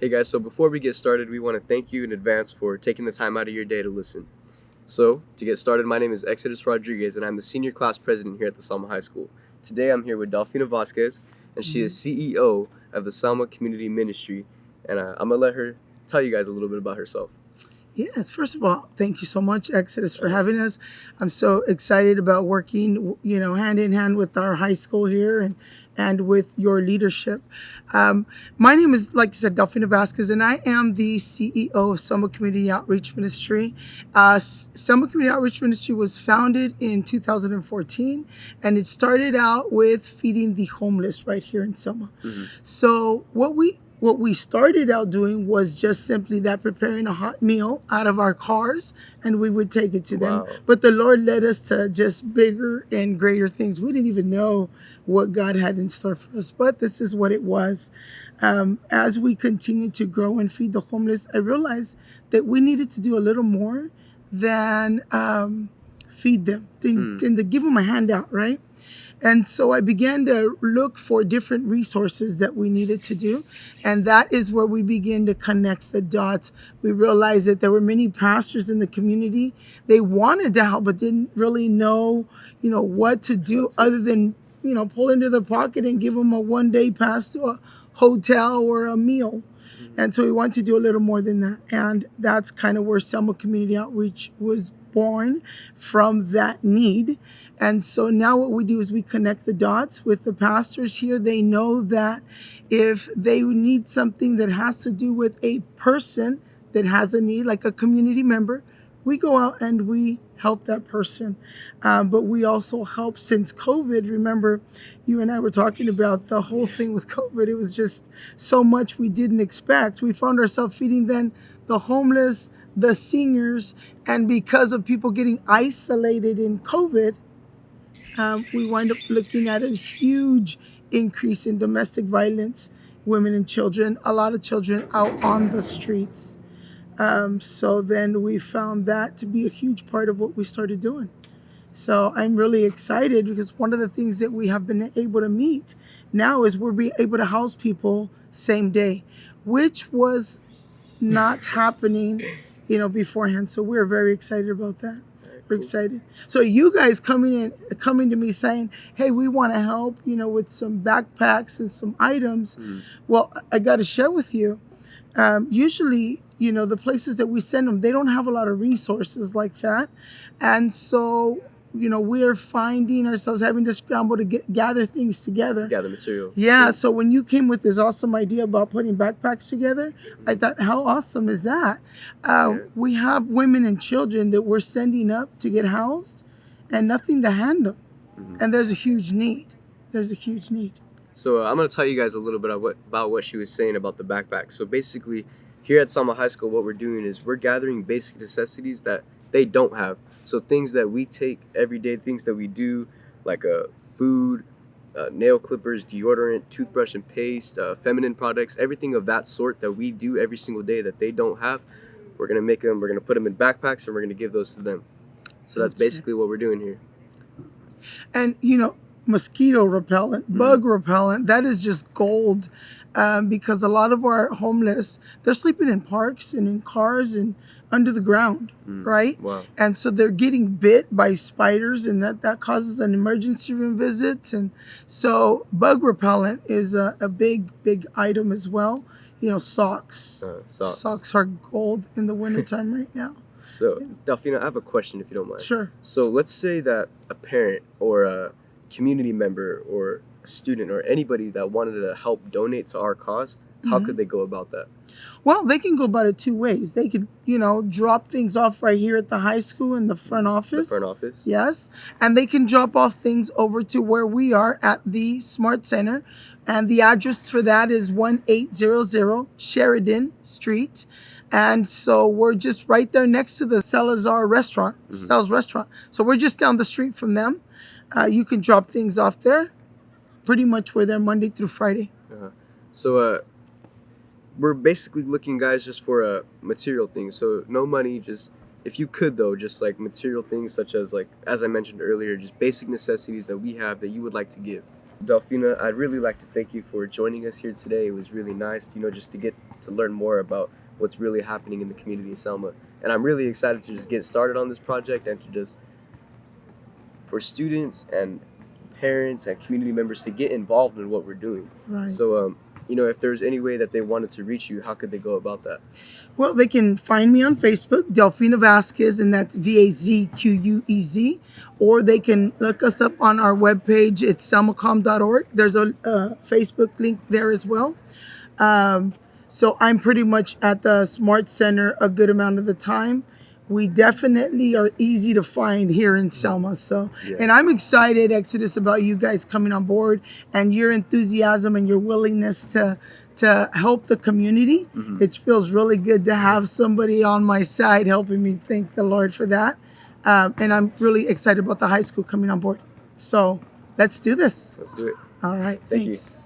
Hey guys, so before we get started, we want to thank you in advance for taking the time out of your day to listen. So, to get started, my name is Exodus Rodriguez, and I'm the senior class president here at the Selma High School. Today, I'm here with Delfina Vasquez, and she is CEO of the Selma Community Ministry, and I'm gonna let her tell you guys a little bit about herself. Yes, first of all, thank you so much, Exodus, for having us. I'm so excited about working, hand in hand with our high school here and with your leadership. My name is, like you said, Delfina Vasquez, and I am the CEO of Selma Community Outreach Ministry. Selma Community Outreach Ministry was founded in 2014, and it started out with feeding the homeless right here in Selma. Mm-hmm. So what we started out doing was just simply that, preparing a hot meal out of our cars, and we would take it to them. Wow. But the Lord led us to just bigger and greater things. We didn't even know what God had in store for us, but this is what it was. As we continued to grow and feed the homeless, I realized that we needed to do a little more than feed them, than to give them a handout, right? And so I began to look for different resources that we needed to do. And that is where we began to connect the dots. We realized that there were many pastors in the community. They wanted to help, but didn't really know, what to do other than, pull into their pocket and give them a 1-day pass to a hotel or a meal. And so we wanted to do a little more than that. And that's kind of where Selma Community Outreach was born, from that need. And so now what we do is we connect the dots with the pastors here. They know that if they need something that has to do with a person that has a need, like a community member, we go out and we help that person. But we also help since COVID. Remember, you and I were talking about the whole thing with COVID. It was just so much we didn't expect. We found ourselves feeding then the homeless, the seniors, and because of people getting isolated in COVID, we wind up looking at a huge increase in domestic violence, women and children, a lot of children out on the streets. So then we found that to be a huge part of what we started doing. So I'm really excited because one of the things that we have been able to meet now is we're being able to house people same day, which was not happening, beforehand. So we're very excited about that. We're excited. So you guys coming to me saying, "Hey, we want to help, with some backpacks and some items." Well, I got to share with you. Usually, the places that we send them, they don't have a lot of resources like that, and so we're finding ourselves having to scramble to gather things together. Gather material. Yeah. So when you came with this awesome idea about putting backpacks together, I thought, how awesome is that? We have women and children that we're sending up to get housed, and nothing to hand them, and there's a huge need. There's a huge need. So I'm going to tell you guys a little bit about what she was saying about the backpack. So basically, here at Selma High School, what we're doing is we're gathering basic necessities that they don't have. So things that we take every day, things that we do, like food, nail clippers, deodorant, toothbrush and paste, feminine products, everything of that sort that we do every single day that they don't have. We're going to make them, we're going to put them in backpacks, and we're going to give those to them. So that's basically what we're doing here. And mosquito repellent, bug repellent, that is just gold, because a lot of our homeless, they're sleeping in parks and in cars and under the ground, right? Wow. And so they're getting bit by spiders, and that causes an emergency room visit. And so bug repellent is a big item as well. Socks. Socks are gold in the wintertime right now. So, Delfina, I have a question if you don't mind. Sure. So let's say that a parent or a community member or a student or anybody that wanted to help donate to our cause, how could they go about that? Well, they can go about it two ways. They could, drop things off right here at the high school in the front office. The front office? Yes. And they can drop off things over to where we are at the Smart Center. And the address for that is 1800 Sheridan Street. And so we're just right there next to the Salazar restaurant, Sal's restaurant. So we're just down the street from them. You can drop things off there. Pretty much we're there Monday through Friday. So we're basically looking, guys, just for material things. So no money, just if you could though, just like material things such as, like, as I mentioned earlier, just basic necessities that we have that you would like to give. Delphina, I'd really like to thank you for joining us here today. It was really nice, just to get to learn more about what's really happening in the community of Selma. And I'm really excited to just get started on this project and to just, for students and parents and community members to get involved in what we're doing. Right. So, if there's any way that they wanted to reach you, how could they go about that? Well, they can find me on Facebook, Delphina Vasquez, and that's VAZQUEZ, or they can look us up on our webpage. It's selmacom.org. There's a Facebook link there as well. So I'm pretty much at the Smart Center a good amount of the time. We definitely are easy to find here in Selma. So, Yeah. and I'm excited, Exodus, about you guys coming on board and your enthusiasm and your willingness to help the community. Mhm. It feels really good to have somebody on my side helping me. Thank the Lord for that. And I'm really excited about the high school coming on board. So let's do this. Let's do it. All right. Thank you. Thanks.